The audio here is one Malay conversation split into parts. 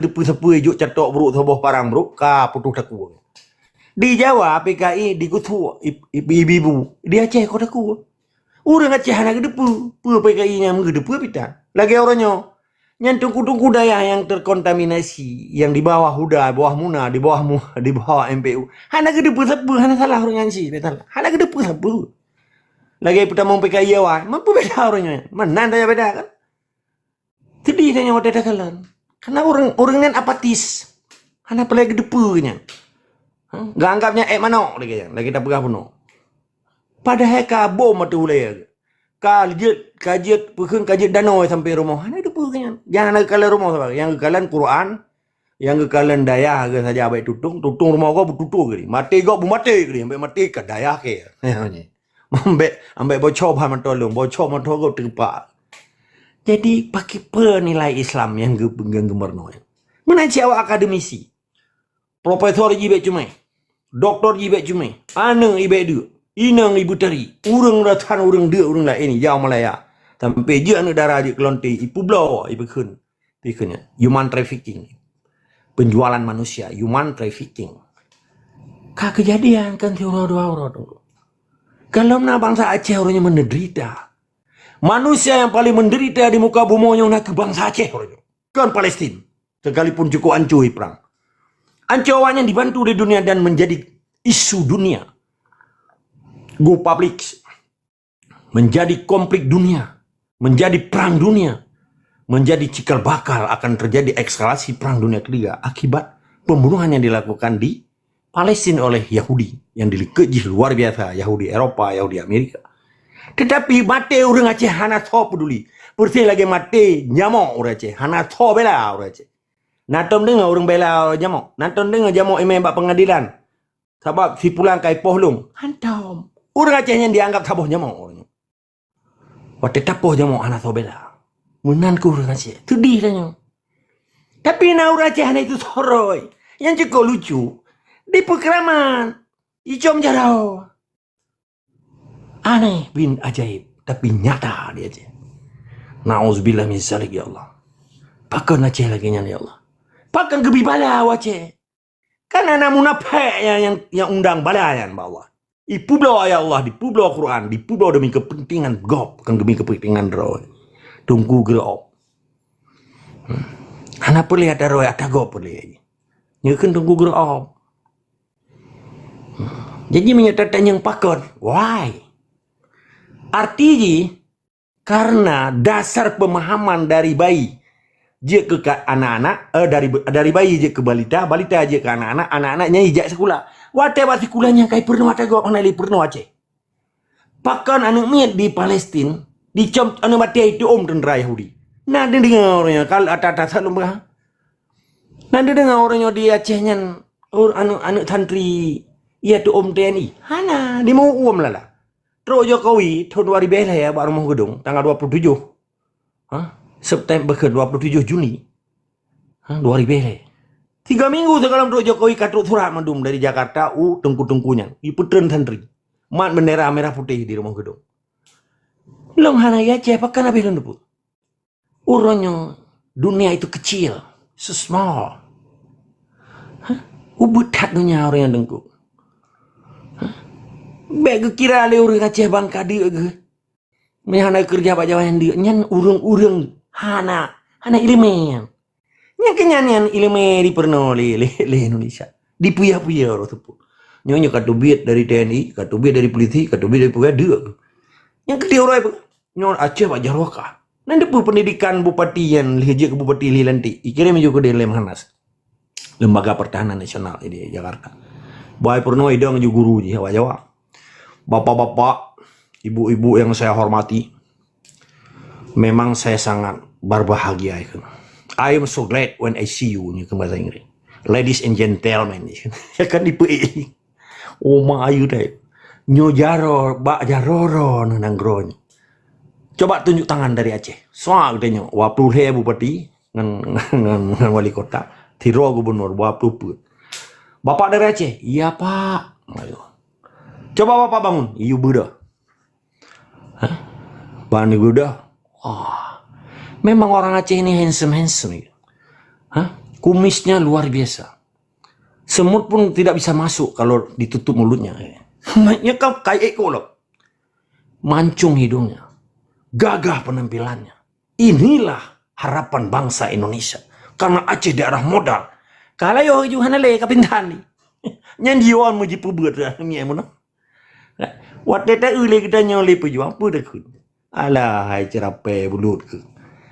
depu sepu juk catok bro soboh parang bro ka putuh taku. Di Jawa PKI di Kutu ibu di Aceh kota ku. Urang Aceh anak depu, PKI nya menggedepu pita. Lagi orangnya yang tungku-tungku daya yang terkontaminasi, yang di bawah Huda, bawah Muna, di bawah MPU. Hana gedepu sepu, hana salah orang sih, betul. Hana gedepu sepu. Lagi pita mau PKI Jawa, mampu beda orangnya. Mana tanya beda kan? Sedih tanya waktu ada kalian. Karena orang yang apatis. Hana pelai gedepu nya. Gak anggapnya manok lagi tak pegah penuh. Padahal ka bom matu ulai. Kajiat pukun kajiat danau sampai rumah. Hana itu pukun. Jangan nak kalian rumah sahabat. Yang kalian Quran, yang kalian daya ke saja baik tutung rumah kau tutung gini. Mati kau mati gini, sampai mati ke daya ke. Ambek bocor bahan tolong, bocor kau terpa. Jadi pakai penilai Islam yang gemerno. Mana awak akademisi? Profesor jibek cuma, doktor jibek cuma, anang ibek du, inang ibu teri, urang ratan urang dia urang lah ini jauh Malaya, sampai je anu darah je kelonte, ipu blow, ibu kun, pikirnya human trafficking, penjualan manusia, human trafficking. Kah kejadian kan tiura-dua tu. Kalau na bangsa Aceh orangnya menderita, manusia yang paling menderita di muka bumi yang nak ke bangsa Aceh orangnya, kan Palestina, sekalipun cukup hancur perang. Ancawannya dibantu di dunia dan menjadi isu dunia. Go public. Menjadi konflik dunia. Menjadi perang dunia. Menjadi cikal bakal akan terjadi eskalasi perang dunia ketiga. Akibat pembunuhan yang dilakukan di Palestina oleh Yahudi. Yang dilikeji luar biasa. Yahudi Eropa, Yahudi Amerika. Tetapi mati orang Aceh hana tho peduli. Persi lagi mati nyamuk orang Aceh. Hana tho bela orang Aceh. Natom dengar orang bela jamok. Natom dengar jamok imam bak pengadilan. Sebab si pulang kai pohlung. Hantam. Orang Aceh yang dianggap tabuh jamok orangnya. Waktu tabuh jamok anak so bela. Menanku orang Aceh. Itu dia. Tapi na orang Aceh itu soroi. Yang cukup lucu. Di pekraman. Icom jarau. Aneh bin ajaib. Tapi nyata dia Aceh. Na'udzubillah min zalik ya Allah. Pakai Aceh lagi ya Allah. Pakai gebi bala wace. Kan anak munafik yang undang balayan bawah. Di pulau ya Allah, di pulau Quran, di pulau demi kepentingan gop, kan demi kepentingan roh. Tunggu gerop. Anak perli ada roh ada gop perli. Nyekan tunggu gerop. Jadi menyatakan yang pakon. Why? Artinya karena dasar pemahaman dari bayi je ke anak-anak dari bayi je ke balita je ke anak-anak, anak-anaknya ijak sekolah. Wate bat sekolahnya kai pernah wate gua kenali pernah Aceh. Pakan anu miet di Palestina, di com anu mati itu tentara Yahudi. Nah dengar orangnya kal atas lumbah. Nah dengar orangnya di Acehnya anu santri iya tu TNI. Hana di mau lala. Terus Jokowi tahun 2000 ya baru mau gedung tanggal 27. September ke 27 Juni 2000. 3 minggu sekalam Jokowi katruk surat mandum dari Jakarta tengku-tengkunya iputren santri mat bendera merah putih di rumah gedung. Long hana ya Aceh pakan habis lendup. Urangnya dunia itu kecil, so small. Ubud dunia orang yang dengku. Beg kira le orang Aceh bangka dia ke. Mehana kerja pak Jawa yang dia nyan urang hana ilmiah. Nya kenyanyian ilmu di perno le Indonesia. Di puya-puya orang tu. Nyonya katubit dari TNI, katubit dari polisi, katubit dari pegawai dia. Yang kedua orang nyon Aceh Pak Jarwaka. Nanti pendidikan bupati yang lihje ke bupati Lilanti. Ikirim juga di Lemhanas. Lembaga Pertahanan Nasional di Jakarta. Baik perno idang juga guru di Jawa. Bapak-bapak, ibu-ibu yang saya hormati. Memang saya sangat berbahagia. I am so glad when I see you ni ke bahasa Inggeris. Ladies and gentlemen. Ya kan di PI. Oh ma ayu deh. Nyo jaro, bak jaroro nanggronya. Coba tunjuk tangan dari Aceh. Soal katanya, waplu he bupati ngan wali kota, tiro gubernur, waplu put. Bapak dari Aceh? Iya pak. Ayo. Coba bapak bangun. Iya Buddha. Hah? Bani Buddha? Oh. Memang orang Aceh ini handsome. Hah? Kumisnya luar biasa. Semut pun tidak bisa masuk kalau ditutup mulutnya. Nyekap kayak kolok. Mancung hidungnya. Gagah penampilannya. Inilah harapan bangsa Indonesia. Karena Aceh daerah modal. Kalau yo juhana le kapintani. Nyan diwan muji pubut ni amun. Wat deta ule kita nyole pejuang pu dak. Alah hai cerape bulut ke.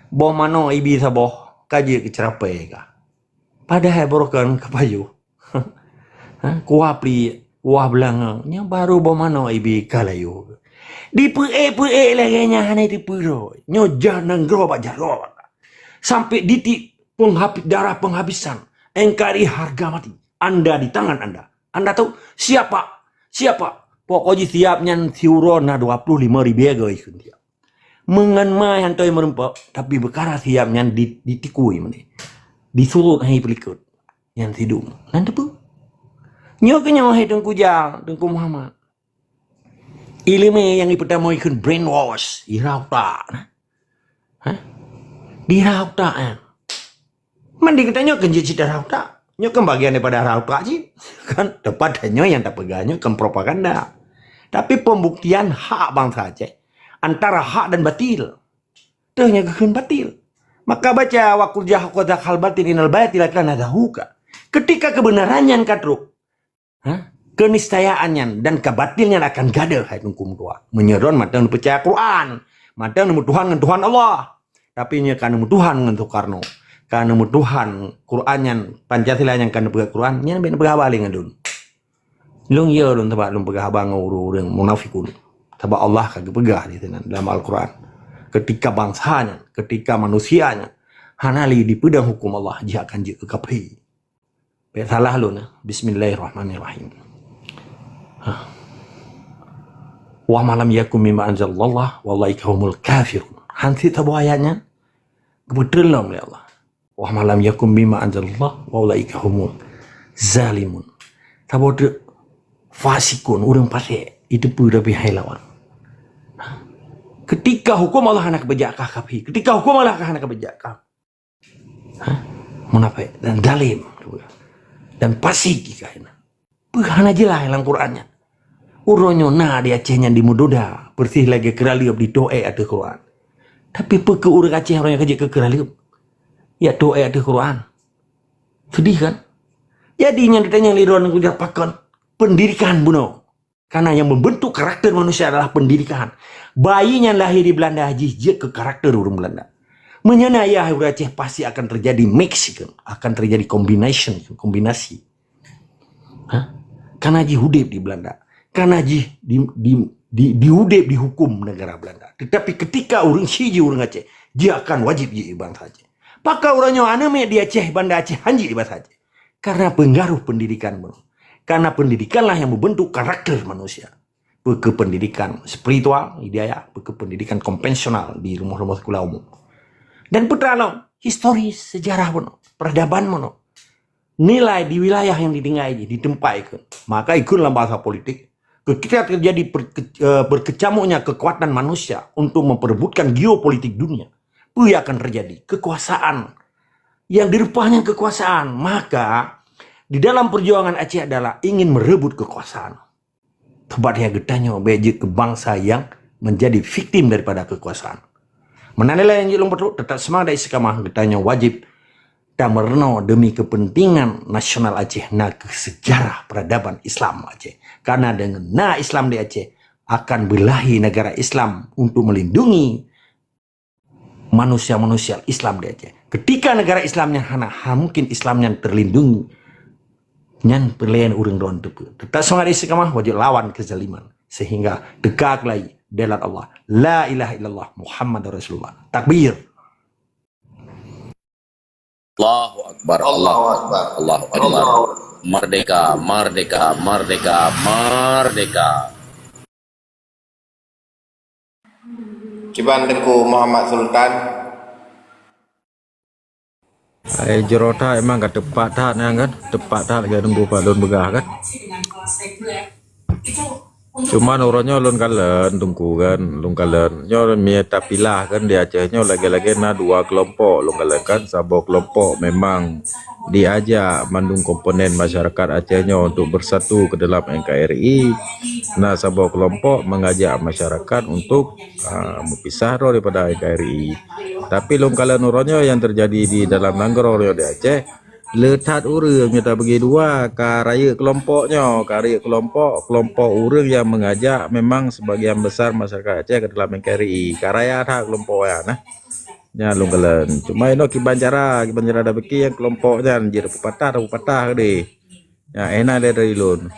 Boh mano ibi saboh kaji ke cerape ka. Padahal borokan kapayu. Kuah pli, kuah belangangnya baru boh mano ibi kalayu. Di pe lagi nya hane di puro. Nyoja nang gerobak jarobak. Sampai ditik darah penghabisan. Engkari harga mati. Anda di tangan Anda. Anda tahu siapa? Siapa? Pokoknya siapnya siuron na 25.000 guys. Mengan mai hantoi merempak. Tapi bekara siapnya ditikui mani. Disuruh hai pelikut. Yang hidung. Nanti pun. Nyoknya hai Tengku Jal. Tengku Muhammad. Ilmu yang pertama ikut brainwash. Dirau tak. Dirau tak. Mandi katanya kenji cita rau tak. Nyo kan bagian daripada rau tak sih. Kan tepatnya yang tak pegahnya kan propaganda. Tapi pembuktian hak bangsa Aceh antara hak dan batil. Tuhnya kekan batil. Maka baca wakul jahakodak hal batil inal batil akan ada huka. Ketika kebenarannya katruk. Kenistayaannya dan kebatilnya akan gaduh hai hukum tua. Menyeron matang percaya Quran. Matang nemu Tuhan dengan Tuhan Allah. Tapi nya kan nemu Tuhan dengan Soekarno. Karena Tuhan Quran Pancasila yang kan pegang Quran nya ben pegang balik ngadun. Long ye lon tebak lon pegang abang urang munafikun. Tebak Allah kagak pegang di sana dalam Al-Quran. Ketika bangsanya, ketika manusianya hanali di pedang hukum Allah dia akan je kapi. Be salah lon. Bismillahirrahmanirrahim. Wa malam yakum mimma anzalallah wallahi kaumul kafirun. Hansi tabu ayatnya kebetulan oleh Allah. Wa malam yakum bima anzalallah wa ulaika humul zalimun. Tabode fasikun urang pase itu pura bihai lawan. Ketika hukum Allah anak bejakah kapi, ketika hukum Allah anak bejakah. Munafik dan zalim dan fasik kahina. Pehana jelas dalam Qur'annya. Uronyo na di Acehnya di Mudoda, bersih lagi keraliup di doa ada Quran. Tapi pe ke urang Aceh orang yang kerja ke keraliup. Ya doa ada Quran. Sedih kan? Jadinya ditanya liron yang pakai pendidikan buno. Karena yang membentuk karakter manusia adalah pendidikan. Bayinya lahir di Belanda jijik ke karakter orang Belanda. Menyana ayah orang Aceh pasti akan terjadi mix, akan terjadi kombinasi. Karena hudib di Belanda. Karena dihudib di hukum negara Belanda. Tetapi ketika orang siji orang Aceh, dia akan wajib jadi bangsa Aceh. Pakai orangnya aname di Aceh, Banda Aceh, hanji di bahasa Aceh. Karena pengaruh pendidikan. Karena pendidikanlah yang membentuk karakter manusia. Ke pendidikan spiritual, hidayah, ke pendidikan konvensional di rumah-rumah sekolah umum. Dan putralo, historis, sejarah mono, peradaban mono. Nilai di wilayah yang ditinggai, ditempaikan. Maka ikut dalam bahasa politik. Ketika terjadi berkecamuknya kekuatan manusia untuk memperebutkan geopolitik dunia. Ia akan terjadi kekuasaan yang dirupanya kekuasaan. Maka di dalam perjuangan Aceh adalah ingin merebut kekuasaan. Tepatnya getanya beji ke bangsa yang menjadi viktim daripada kekuasaan. Menanilai yang jelung betul tetap semangat istiqamah getanya wajib dan mereno demi kepentingan nasional Aceh na ke sejarah peradaban Islam Aceh. Karena dengan Islam di Aceh akan belahi negara Islam untuk melindungi manusia-manusia Islam di Aceh. Ketika negara Islamnya mungkin Islamnya terlindungi, nyan pelayan urang doan tepu. Tetap semangat istiqamah wajib lawan kezaliman sehingga tegak lagi bela Allah. La ilaha illallah Muhammad Rasulullah. Takbir. Allahu Akbar, Allahu Akbar, Allahu Akbar. Merdeka, merdeka, merdeka, merdeka. Kiban Tengku Muhammad Sultan. Jerota emang gak tepat tak kan? Tepat tak lagi nunggu balon begah kan? Cuman orangnya lon kalen tungku kan, lon kalen. Nyo mi tapilah kan di Aceh nyo lagi-lagi na dua kelompok lon kalen kan, sabo kelompok memang diajak mandung komponen masyarakat Aceh nyo untuk bersatu ke dalam NKRI. Nah, sabo kelompok mengajak masyarakat untuk mempisah daripada NKRI. Tapi lon kalen orangnya yang terjadi di dalam Nanggro di Aceh letat urang kita bagi dua karaya kelompoknya karaya kelompok urang yang mengajak memang sebagian besar masyarakat Aceh ke dalam NKRI karaya tak kelompok ya nah nya lunggalan cuma ino kibanjara dah beki yang kelompoknya anjir pepatah deh ya enak dia dari lun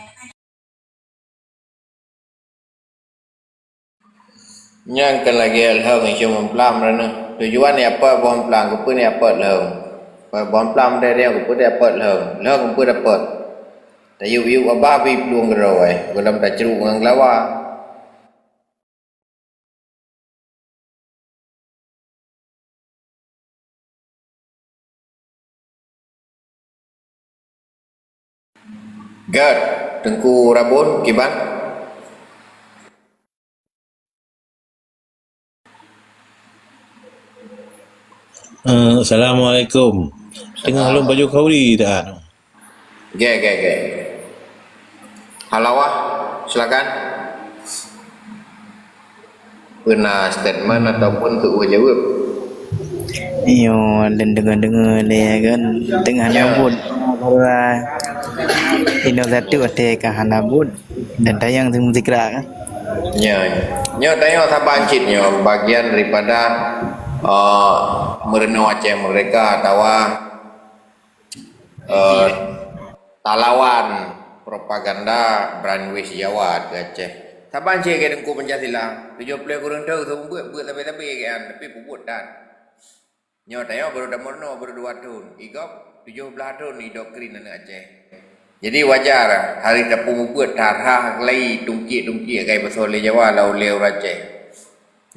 Yang kan lagi alham yang cuma pelam rana. Tujuan ni apa bom pelam kupu ni apa alham. Bom pelam dia kupu dia apa alham. Alham kupu dapat. Tapi yuk abah bi peluang gerawai. Dalam tak ceruk ngang lawa. Gad, Tengku Rabun, Kiban. Assalamualaikum. Tengah belum baju kauri tak? Ge. Halawah, silakan. Pernah statement ataupun untuk jawab. Iyo, dan dengar-dengar dia kan tengah nabut bahwa Ino satu ada kahanabut dan tayang semua zikra kan. Nyo tanya saban citnya bagian daripada merenung Aceh mereka atau talawan propaganda Branwis Jawa ke Aceh. Saban cik ke dengku Pancasila 70 kurang tahu tu buat tapi kan tapi puput dan nyo tanya baru dah merno baru 2 tahun igop 17 tahun ni doktrin anak Aceh. Jadi wajar hari tapu membuat darah lagi tungki kayak pasal Jawa lau leu Aceh.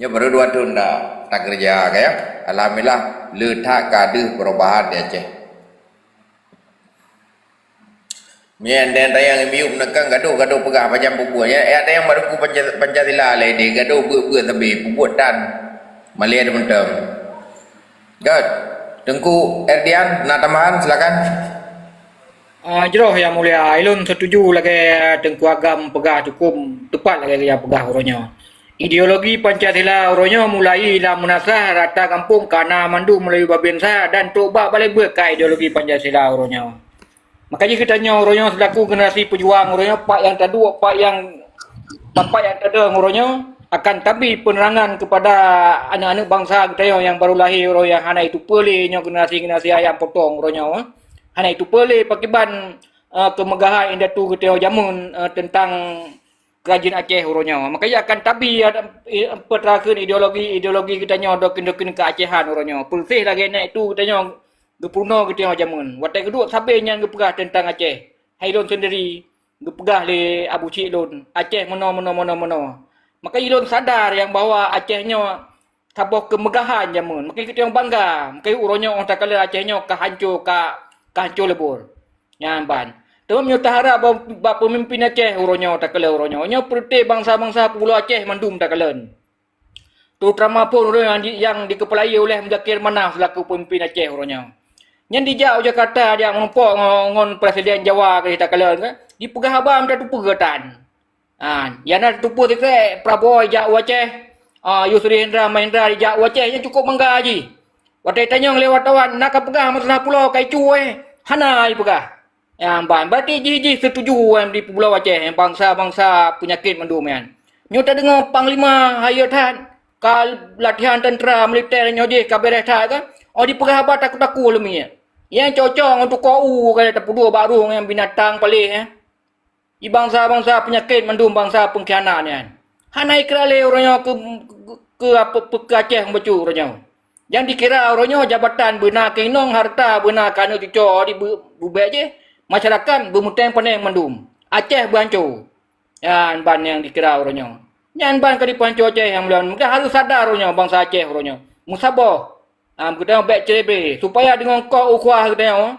Ya baru 2 tahun dah tak kerja kayak alhamdulillah letak kade perubahan di Aceh. Mian dan tayang miup nekang gaduh pegah macam bubuh ya. Ada yang baru ku Pancasila lai ni gaduh buat tapi bubuh dan Malaysia mentem. Gad, Tengku Erdian nak tambahan silakan. Jeroh yang mulia, ilun setuju lagi Tengku Agam pegah cukup tepat lagi yang pegah orangnya. Ideologi Pancasila orangnya mulai lah munasah rata kampung karena mandu melalui babinsa dan toba balik buat ke ideologi Pancasila orangnya. Makanya kita tanya orangnya selaku generasi pejuang orangnya pak yang tadu pak yang bapak yang tada orangnya akan tapi penerangan kepada anak-anak bangsa kita yang baru lahir orang yang hana itu pelihnya generasi ayam potong orangnya. Hana itu pelih pakiban kemegahan indah tu kita jamun tentang kerajaan Aceh orangnya. Makanya akan tapi ada peterakan ideologi kita nyo dokin ke Acehan orangnya. Pulsih lagi naik tu kita nyo gepurno kita jamun. Watai kedua sabenya gepegah tentang Aceh. Hailon sendiri gepegah le Abu Cik Lon. Aceh mono. Maka Ilon sadar yang bahawa Acehnya sabah kemegahan jamun. Maka kita yang bangga. Maka orangnya orang tak kala Acehnya kahancur lebur. Yang ban. Tapi menyo harap bahawa pemimpin Aceh orangnya tak kala orangnya. Orangnya perti bangsa-bangsa Pulau Aceh mandum tak kala. Terutama pun orang yang dikepalai oleh Muzakir Manaf selaku pemimpin Aceh orangnya. Yang dijak Jakarta dia menumpuk ngon Presiden Jawa ke tak kala kan. Di pegah abang tak tu pegatan. Yang nak tupu tiga Prabowo jak Aceh, Yusri Hendra Mahendra jak Aceh yang cukup bangga haji. Watai tanya lewat tawan nak pegah masalah pulau kai cuai, hana ai pegah. Yang ban berarti ji setuju di pulau Aceh yang bangsa-bangsa penyakit mendum kan. Nyo tak dengar panglima hayatan kal latihan tentera militer nyo je kaberes tak kan. Di pegah abad takut-takut lemi. Yang cocok untuk kau kali tak dua baru yang binatang paling di bangsa-bangsa penyakit mendum bangsa pengkhianat ni kan. Hanai kerale orangnya ke Aceh membacu orangnya. Yang dikira orangnya jabatan benar kenong harta benar kanu tico di bubek je. Masyarakat bermutang paneng mendum. Aceh berhancur. Yang ban yang dikira orangnya. Yang ban ke di pancur Aceh yang melihat. Mungkin harus sadar orangnya bangsa Aceh orangnya. Musabah. Kita baik celebrate. Supaya dengan kau ukuah kita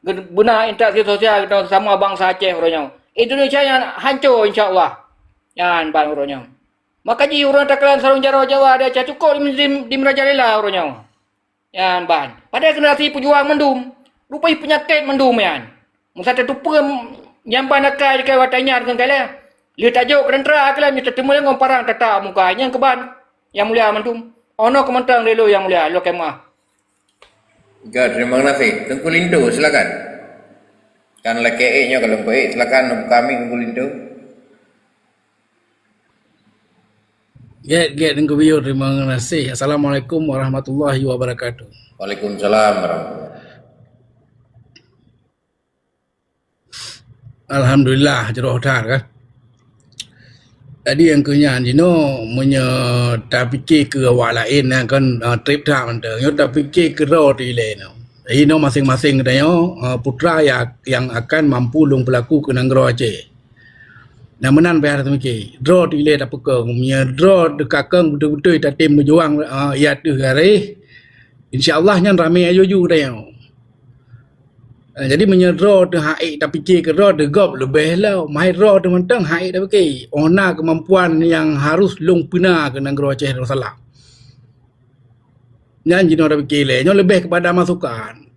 benar interaksi sosial kita sama bangsa Aceh orangnya. Indonesia yang hancur insya-Allah. Yan ban uronyo. Maka ji urang takalan sarung Jawa dia cah cukup di Merajalela uronyo. Yan ban. Pada generasi pejuang mendum, rupai penyakit mendum yan. Musata tu pem yang ban akai dekat watanya dengan kala. Dia tajuk kerentera kala ni tertemu dengan parang tata muka yang keban yang mulia mendum. Ono kementang dulu yang mulia lo kemah. Ya, terima kasih. Tengku Lindo, silakan. Kan laki-nya kalau baik, silakan kami Tengku Lindo. Get dengan video terima kasih. Assalamualaikum warahmatullahi wabarakatuh. Waalaikumsalam warahmatullahi. Alhamdulillah jeroh tar kan. Tadi yang kenyan jino menye tak fikir ke awak lain kan trip dah mentang. Yo tak fikir ke road ile no. Ino masing-masing katanya putra yang akan mampu lung pelaku ke Nanggro Aceh. Nah menan bayar tu mikir. Draw tu ile tak pekang. Punya draw dekat keng betul-betul tak tim berjuang ya tu hari. InsyaAllah nyan ramai ayu-ayu katanya. Jadi menyedraw tu haik tak fikir ke draw tu gop lebih lah. Mai draw tu mentang haik tak fikir. Ona kemampuan yang harus lung pina ke Nanggro Aceh Darussalam. Nyan jino tak fikir le. Nyo lebih kepada masukan.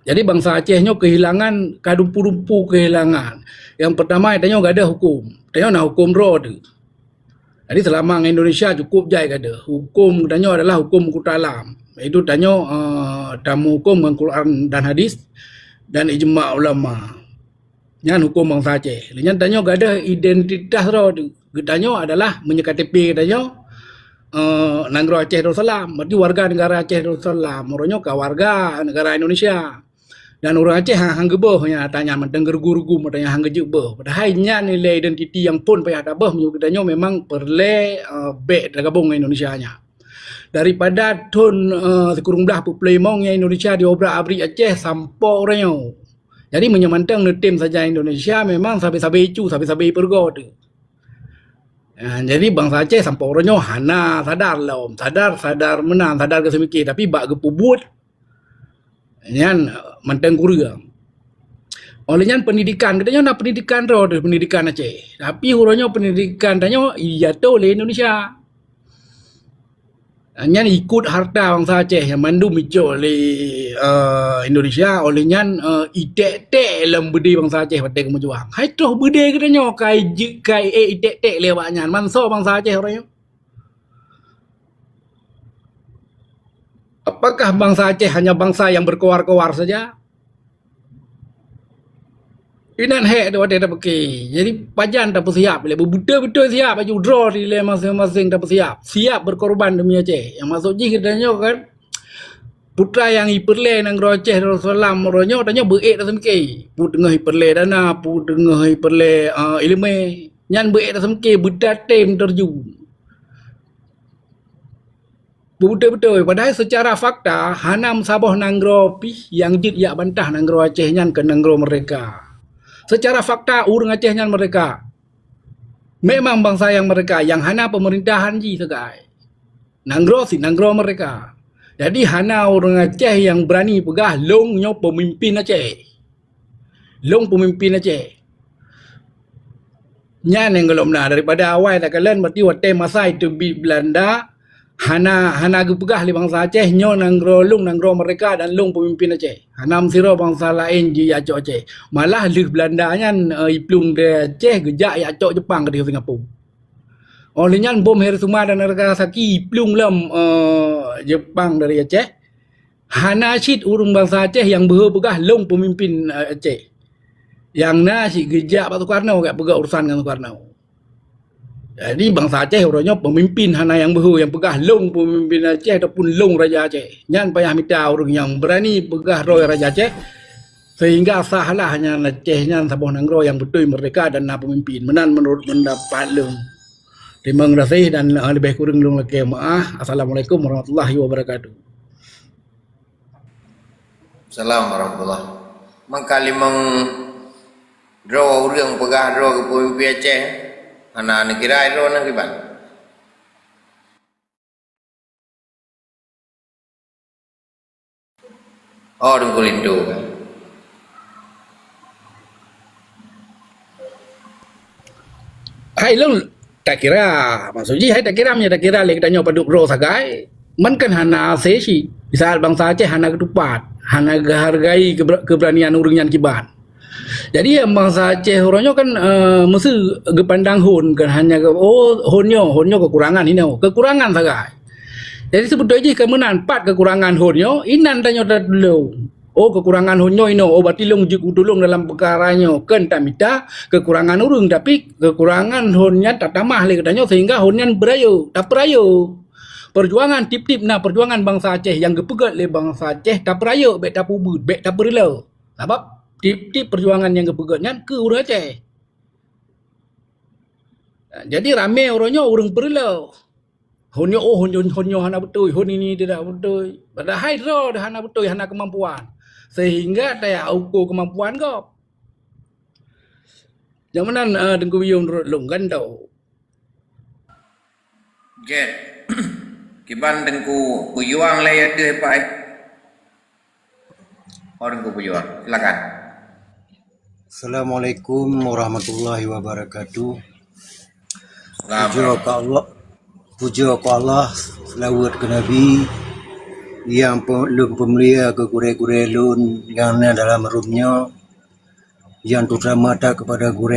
Jadi bangsa Aceh nyo kehilangan kadumpu-dumpu kehilangan. Yang pertama tanya gak ada hukum. Tanya nak hukum draw tu. Jadi selama Indonesia cukup jai gak ada. Hukum tanya adalah hukum kutalam. Itu tanya tamu hukum dengan Quran dan hadis dan ijma' ulama. Yang hukum bangsa Aceh. Yang tanya gak ada identitas draw tu. Tanya adalah KTP tanya Nanggro Aceh Darussalam. Berarti warga negara Aceh Darussalam. Orangnya ke warga negara Indonesia. Dan orang Aceh hang gebeh nya tanya mentang gergu-gergu matanya hang gebeh. Padahal nya nilai identiti yang pun payah tabah menyukidanya memang perle back tergabung dengan Indonesia nya. Daripada tahun sekurang dah peplemong yang Indonesia diobrak-abrik Aceh sampai orangnya. Jadi menyemantang tim saja Indonesia memang sabi-sabi icu, sabi-sabi pergo tu. Jadi bangsa Aceh sampai orangnya hana sadar lah om. Sadar menang, sadar kesemikir. Tapi bak gepubut yan manteng kurang. Olehnya pendidikan, katanya nak pendidikan roh pendidikan Aceh. Tapi hurufnya pendidikan tanya iya tu oleh Indonesia. Nyan ikut harta bangsa Aceh yang mandu mijo oleh Indonesia. Olehnya itek-tek dalam budi bangsa Aceh pada kemujuang. Hai tu budi katanya kai itek-tek lewatnya. Manso bangsa Aceh orangnya. Apakah bangsa Aceh hanya bangsa yang berkoar-koar saja? Inan hek tu ada pakai. Jadi pajan tak siap. Betul-betul siap. Baju draw di masing-masing tak siap. Siap berkorban demi Aceh. Yang masuk je katanya kan. Putra yang hiperle Nanggro Aceh Darussalam. Orangnya tanya berik tak semikir. Put tengah hiperle dana. Put tengah hiperle ilmu. Nyan berik tak semikir. Bedatim terjun. Betul-betul. Padahal secara fakta, Hanam Sabah Nanggro Pih yang jid yak bantah Nanggro Aceh nyan ke Nanggro mereka. Secara fakta, urang Aceh nyan mereka. Memang bangsa yang mereka. Yang hana pemerintahan ji segai. Nanggro si Nanggro mereka. Jadi hana orang Aceh yang berani pegah longnya pemimpin Aceh. Long pemimpin Aceh. Nyan yang gelom nah. Daripada awal tak kalian berarti waktu masa itu Belanda. Hana gepegah li bangsa Aceh nyo Nanggro mereka dan lung pemimpin Aceh. Hanam siro bangsa lain ji acok Aceh. Malah li Belanda nyan iplung de Aceh gejak ya acok Jepang ke di Singapura. Oleh nyan bom Hiroshima dan Nagasaki iplung lam Jepang dari Aceh. Hana syid urung bangsa Aceh yang berpegah lung pemimpin Aceh. Yang nasi gejak Pak Soekarno kat pegah urusan dengan Soekarno. Jadi bangsa Aceh orangnya pemimpin hana yang behu yang pegah long pemimpin Aceh ataupun long Raja Aceh. Nyan payah minta orang yang berani pegah roy Raja Aceh sehingga sahlah hanya Aceh nyan Sabah Nanggro yang betul merdeka dan pemimpin. Menan menurut pendapat long. Terima kasih dan lebih kurang long lagi maaf. Assalamualaikum warahmatullahi wabarakatuh. Assalamualaikum warahmatullahi. Mangkali draw orang pegah draw ke pemimpin Aceh. Anak kira itu nak kiban. Oh, Tengku Lindo kan. Hai long tak kira maksudnya hai tak kira lek tanya paduk ro sagai man kan hana sesi misal bangsa Aceh hana ketupat hana hargai keberanian urang yang kiban. Jadi yang bangsa Aceh orangnya kan mesti gepandang hon kan hanya honyo kekurangan ini kekurangan sagai. Jadi sebetulnya kemenan 4 kekurangan honyo inan tanya dulu. Oh kekurangan honyo ini, oh berarti long jiku tulung dalam perkaranya kan tak minta kekurangan urung tapi kekurangan honnya tak tamah lagi katanya sehingga honnya berayo tak berayo perjuangan tip-tip nah perjuangan bangsa Aceh yang gepegat le bangsa Aceh tak berayo bet tak pubut bet tak berilo sebab tip-tip perjuangan yang gepegatnya ke urang Aceh. Jadi rame orangnya urang berilo honyo hana betul hon ini tidak betul padahal ro dah hana betul hana kemampuan sehingga tak ukur kemampuan kau. Jangan Tengku Bium longgan tau. Jet. Kiban Tengku Buyuang layar dia pai. Orang Tengku Buyuang, silakan. Assalamualaikum warahmatullahi wabarakatuh. Selamat. Puja ke Allah, selawat ke Nabi yang lun pemulia ke gure-gure lun yang dalam rumnya yang terutama kepada gure